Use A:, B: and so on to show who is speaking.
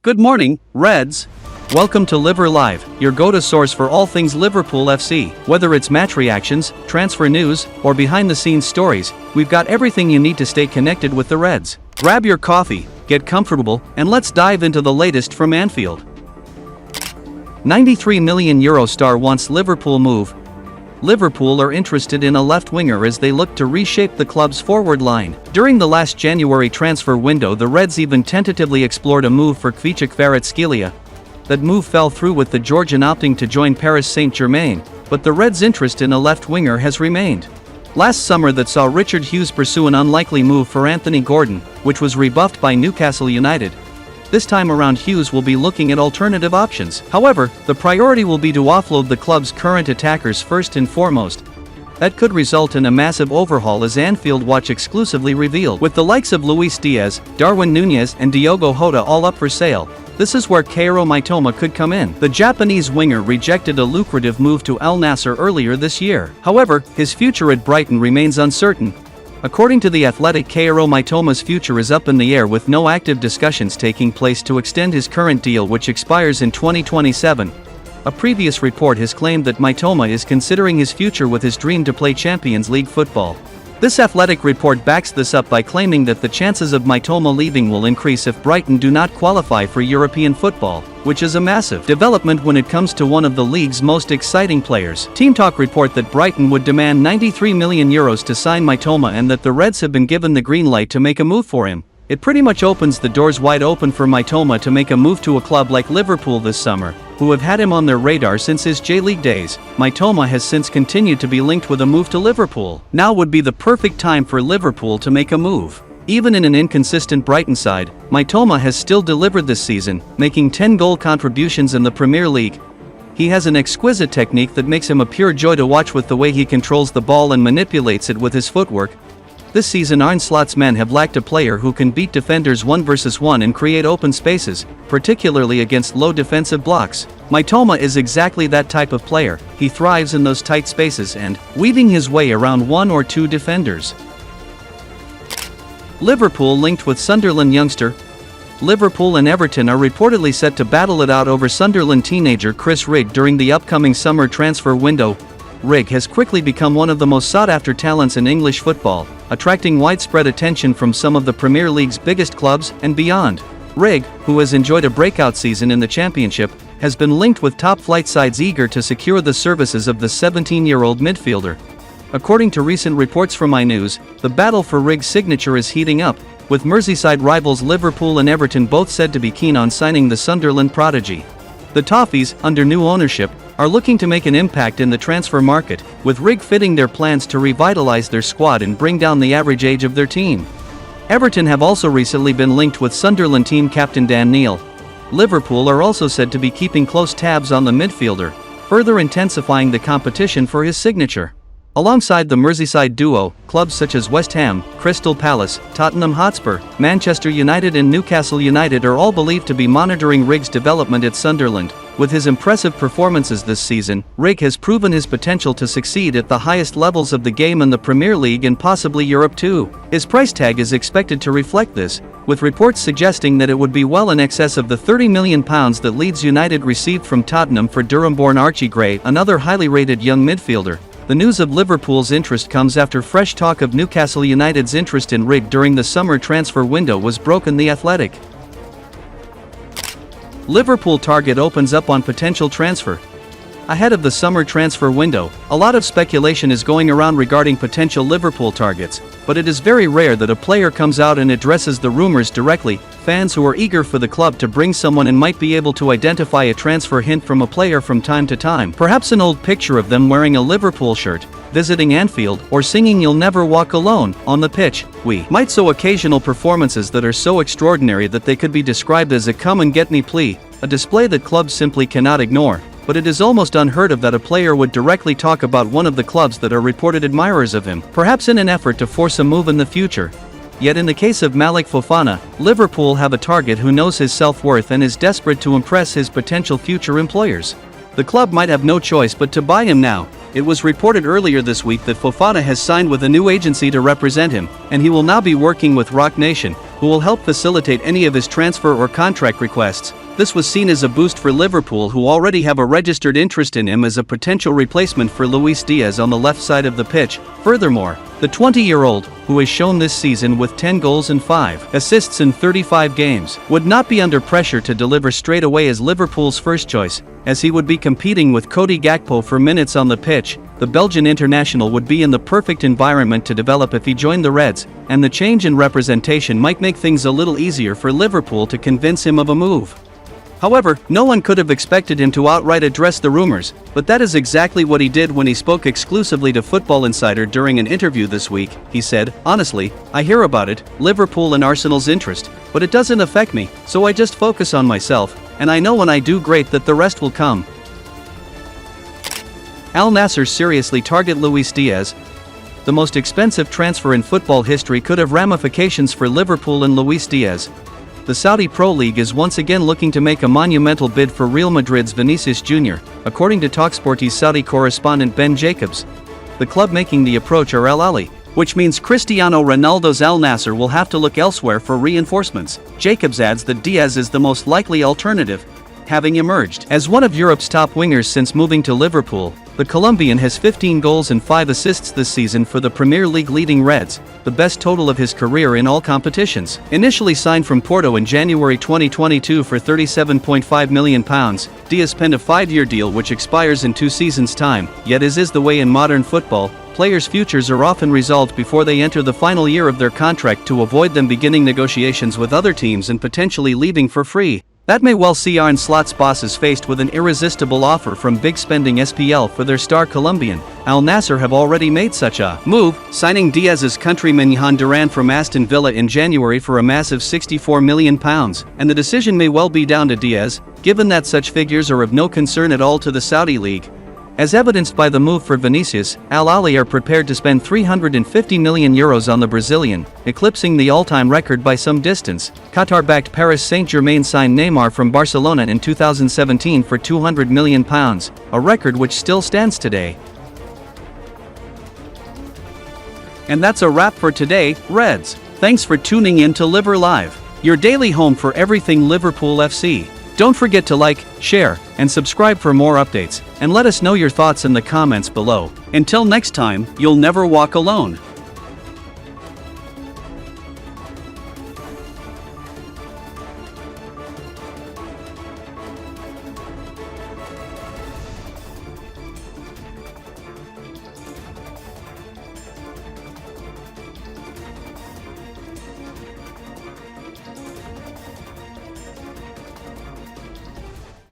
A: Good morning, Reds. Welcome to Liver Live, your go-to source for all things Liverpool FC. Whether it's match reactions, transfer news, or behind-the-scenes stories, we've got everything you need to stay connected with the Reds. Grab your coffee, get comfortable, and let's dive into the latest from Anfield. €93 million star wants Liverpool move. Liverpool are interested in a left winger as they look to reshape the club's forward line. During the last January transfer window, the Reds even tentatively explored a move for Kvaratskhelia. That move fell through with the Georgian opting to join Paris Saint-Germain, but the Reds' interest in a left winger has remained. Last summer that saw Richard Hughes pursue an unlikely move for Anthony Gordon, which was rebuffed by Newcastle United. This time around Hughes will be looking at alternative options. However, the priority will be to offload the club's current attackers first and foremost. That could result in a massive overhaul, as Anfield Watch exclusively revealed. With the likes of Luis Diaz, Darwin Nunez and Diogo Jota all up for sale, this is where Kaoru Mitoma could come in. The Japanese winger rejected a lucrative move to Al Nassr earlier this year. However, his future at Brighton remains uncertain. According to The Athletic, Kaoru Mitoma's future is up in the air, with no active discussions taking place to extend his current deal, which expires in 2027. A previous report has claimed that Mitoma is considering his future with his dream to play Champions League football. This Athletic report backs this up by claiming that the chances of Mitoma leaving will increase if Brighton do not qualify for European football, which is a massive development when it comes to one of the league's most exciting players. Team Talk report that Brighton would demand €93 million to sign Mitoma, and that the Reds have been given the green light to make a move for him. It pretty much opens the doors wide open for Mitoma to make a move to a club like Liverpool this summer, who have had him on their radar since his J-League days. Mitoma has since continued to be linked with a move to Liverpool. Now would be the perfect time for Liverpool to make a move. Even in an inconsistent Brighton side, Mitoma has still delivered this season, making 10 goal contributions in the Premier League. He has an exquisite technique that makes him a pure joy to watch, with the way he controls the ball and manipulates it with his footwork. This season Arne Slot's men have lacked a player who can beat defenders 1 versus 1 and create open spaces, particularly against low defensive blocks. Mitoma is exactly that type of player. He thrives in those tight spaces and weaving his way around 1 or 2 defenders. Liverpool linked with Sunderland youngster. Liverpool and Everton are reportedly set to battle it out over Sunderland teenager Chris Rigg during the upcoming summer transfer window. Rigg has quickly become one of the most sought-after talents in English football, attracting widespread attention from some of the Premier League's biggest clubs and beyond. Rigg, who has enjoyed a breakout season in the Championship, has been linked with top-flight sides eager to secure the services of the 17-year-old midfielder. According to recent reports from iNews, the battle for Rigg's signature is heating up, with Merseyside rivals Liverpool and Everton both said to be keen on signing the Sunderland prodigy. The Toffees, under new ownership, are looking to make an impact in the transfer market, with Rigg fitting their plans to revitalize their squad and bring down the average age of their team. Everton have also recently been linked with Sunderland team captain Dan Neil. Liverpool are also said to be keeping close tabs on the midfielder, further intensifying the competition for his signature. Alongside the Merseyside duo, clubs such as West Ham, Crystal Palace, Tottenham Hotspur, Manchester United and Newcastle United are all believed to be monitoring Rigg's development at Sunderland. With his impressive performances this season, Rigg has proven his potential to succeed at the highest levels of the game in the Premier League and possibly Europe too. His price tag is expected to reflect this, with reports suggesting that it would be well in excess of the £30 million that Leeds United received from Tottenham for Durham-born Archie Gray, another highly rated young midfielder. The news of Liverpool's interest comes after fresh talk of Newcastle United's interest in Rigg during the summer transfer window was broken. The Athletic. Liverpool target opens up on potential transfer. Ahead of the summer transfer window, a lot of speculation is going around regarding potential Liverpool targets, but it is very rare that a player comes out and addresses the rumors directly. Fans who are eager for the club to bring someone in might be able to identify a transfer hint from a player from time to time, perhaps an old picture of them wearing a Liverpool shirt, visiting Anfield, or singing "You'll Never Walk Alone" on the pitch. We might show occasional performances that are so extraordinary that they could be described as a come-and-get-me plea, a display that clubs simply cannot ignore. But it is almost unheard of that a player would directly talk about one of the clubs that are reported admirers of him, perhaps in an effort to force a move in the future. Yet in the case of Malik Fofana, Liverpool have a target who knows his self-worth and is desperate to impress his potential future employers. The club might have no choice but to buy him now. It was reported earlier this week that Fofana has signed with a new agency to represent him, and he will now be working with Rock Nation, who will help facilitate any of his transfer or contract requests. This was seen as a boost for Liverpool, who already have a registered interest in him as a potential replacement for Luis Diaz on the left side of the pitch. Furthermore, the 20-year-old, who has shown this season with 10 goals and 5 assists in 35 games, would not be under pressure to deliver straight away as Liverpool's first choice, as he would be competing with Cody Gakpo for minutes on the pitch. The Belgian international would be in the perfect environment to develop if he joined the Reds, and the change in representation might make things a little easier for Liverpool to convince him of a move. However, no one could have expected him to outright address the rumors, but that is exactly what he did when he spoke exclusively to Football Insider during an interview this week. He said, "Honestly, I hear about it, Liverpool and Arsenal's interest, but it doesn't affect me, so I just focus on myself, and I know when I do great that the rest will come." Al Nassr seriously target Luis Diaz. The most expensive transfer in football history could have ramifications for Liverpool and Luis Diaz. The Saudi Pro League is once again looking to make a monumental bid for Real Madrid's Vinicius Jr., according to TalkSport's Saudi correspondent Ben Jacobs. The club making the approach are Al Ahly, which means Cristiano Ronaldo's Al Nassr will have to look elsewhere for reinforcements. Jacobs adds that Diaz is the most likely alternative, having emerged as one of Europe's top wingers since moving to Liverpool. The Colombian has 15 goals and 5 assists this season for the Premier League leading Reds, the best total of his career in all competitions. Initially signed from Porto in January 2022 for £37.5 million, Diaz penned a 5-year deal which expires in 2 seasons' time. Yet, as is the way in modern football, players' futures are often resolved before they enter the final year of their contract to avoid them beginning negotiations with other teams and potentially leaving for free. That may well see Arne Slot's bosses faced with an irresistible offer from big-spending SPL for their star Colombian. Al Nassr have already made such a move, signing Diaz's countryman Johan Duran from Aston Villa in January for a massive £64 million, and the decision may well be down to Diaz, given that such figures are of no concern at all to the Saudi League. As evidenced by the move for Vinicius, Al Ahly are prepared to spend €350 million on the Brazilian, eclipsing the all-time record by some distance. Qatar-backed Paris Saint-Germain signed Neymar from Barcelona in 2017 for £200 million, a record which still stands today. And that's a wrap for today, Reds. Thanks for tuning in to Liver Live, your daily home for everything Liverpool FC. Don't forget to like, share, and subscribe for more updates, and let us know your thoughts in the comments below. Until next time, you'll never walk alone.